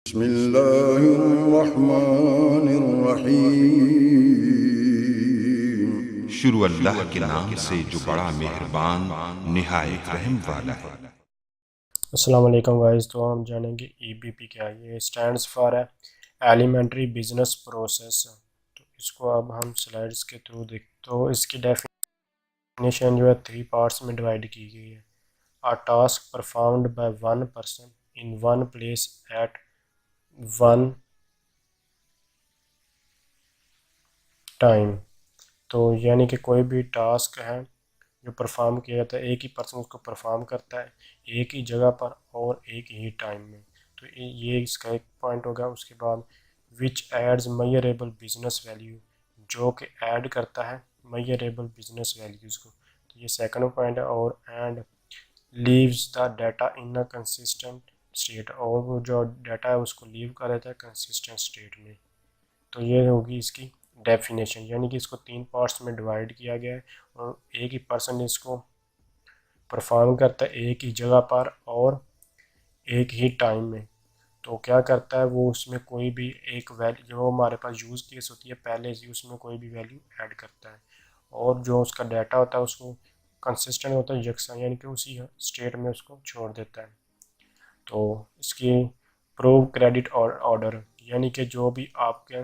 बिस्मिल्लाहिर्रहमानिर्रहीम। शुरू अल्लाह के नाम से जो बड़ा मेहरबान निहायत रहम वाला है। अस्सलाम वालेकुम गाइस। तो हम जानेंगे ईबीपी क्या है। ये स्टैंड्स फॉर है एलिमेंट्री बिजनेस प्रोसेस। तो इसको अब हम स्लाइड्स के थ्रू देख, तो इसकी डेफिनेशन जो है 3 पार्ट्स में डिवाइड की गई है। अ task performed by one person in one place at one time. तो यानी कि कोई भी टास्क है जो परफॉर्म किया जाता है, एक ही पर्सन उसको परफॉर्म करता है एक ही जगह पर और एक ही टाइम में। तो ये इसका एक पॉइंट होगा। उसके बाद विच एड्स मेजरेबल बिजनेस वैल्यू, जो कि ऐड करता है मेजरेबल बिजनेस वैल्यूज़ को। तो ये सेकंड पॉइंट है। और and leaves the data in a consistent state, और वो जो डाटा है उसको लीव कर देता है कंसिस्टेंट स्टेट में। तो ये होगी इसकी डेफिनेशन। यानी कि इसको 3 पार्ट्स में डिवाइड किया गया है और एक ही पर्सन इसको परफॉर्म करता है एक ही जगह पर और एक ही टाइम में। तो क्या करता है वो, उसमें कोई भी एक वैल्यू जो हमारे पास यूज़ केस होती है पहले से उसमें कोई भी वैल्यू ऐड करता है, और जो उसका डाटा होता है उसको कंसिस्टेंट होता है यकसा, यानी कि उसी स्टेट में उसको छोड़ देता है। तो इसकी प्रूव क्रेडिट और ऑर्डर, यानी कि जो भी आपके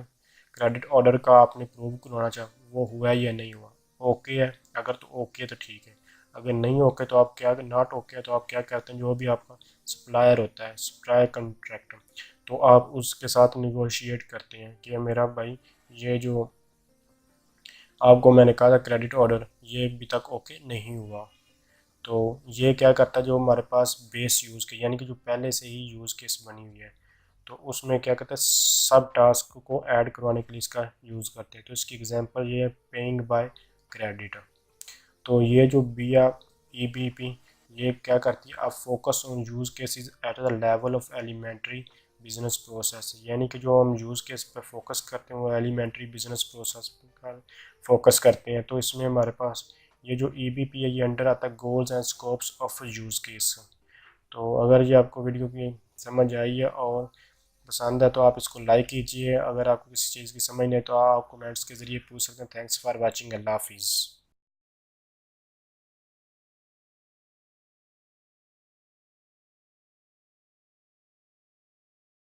क्रेडिट ऑर्डर का आपने प्रूव करवाना चाहा वो हुआ या नहीं हुआ। ओके है अगर तो ओके तो ठीक है, अगर नहीं ओके तो आप क्या, नॉट ओके तो आप क्या करते हैं, जो भी आपका सप्लायर होता है सप्लायर कंट्रैक्ट, तो आप उसके साथ निगोशिएट करते हैं कि मेरा भाई ये जो आपको मैंने कहा था क्रेडिट ऑर्डर ये अभी तक ओके नहीं हुआ। तो ये क्या करता है, जो हमारे पास बेस यूज़ के यानी कि जो पहले से ही यूज़ केस बनी हुई है तो उसमें क्या करते हैं सब टास्क को ऐड करवाने के लिए इसका यूज़ करते हैं। तो इसकी एग्जांपल ये है पेइंग बाय क्रेडिट। तो ये जो बी ई बी पी ये क्या करती है, आप focus on use cases at the level of elementary business process, यानी कि जो हम यूज़ केस पर फोकस करते हैं वो एलिमेंट्री बिजनेस प्रोसेस पर फोकस करते हैं। तो इसमें हमारे पास ये जो ई बी पी है ये अंडर आता है goals and scopes of use case. तो अगर ये आपको वीडियो की समझ आई है और पसंद है तो आप इसको लाइक कीजिए। अगर आपको किसी चीज़ की समझ नहीं है तो आप कमेंट्स के ज़रिए पूछ सकते हैं। Thanks for watching. अल्लाह हाफिज़।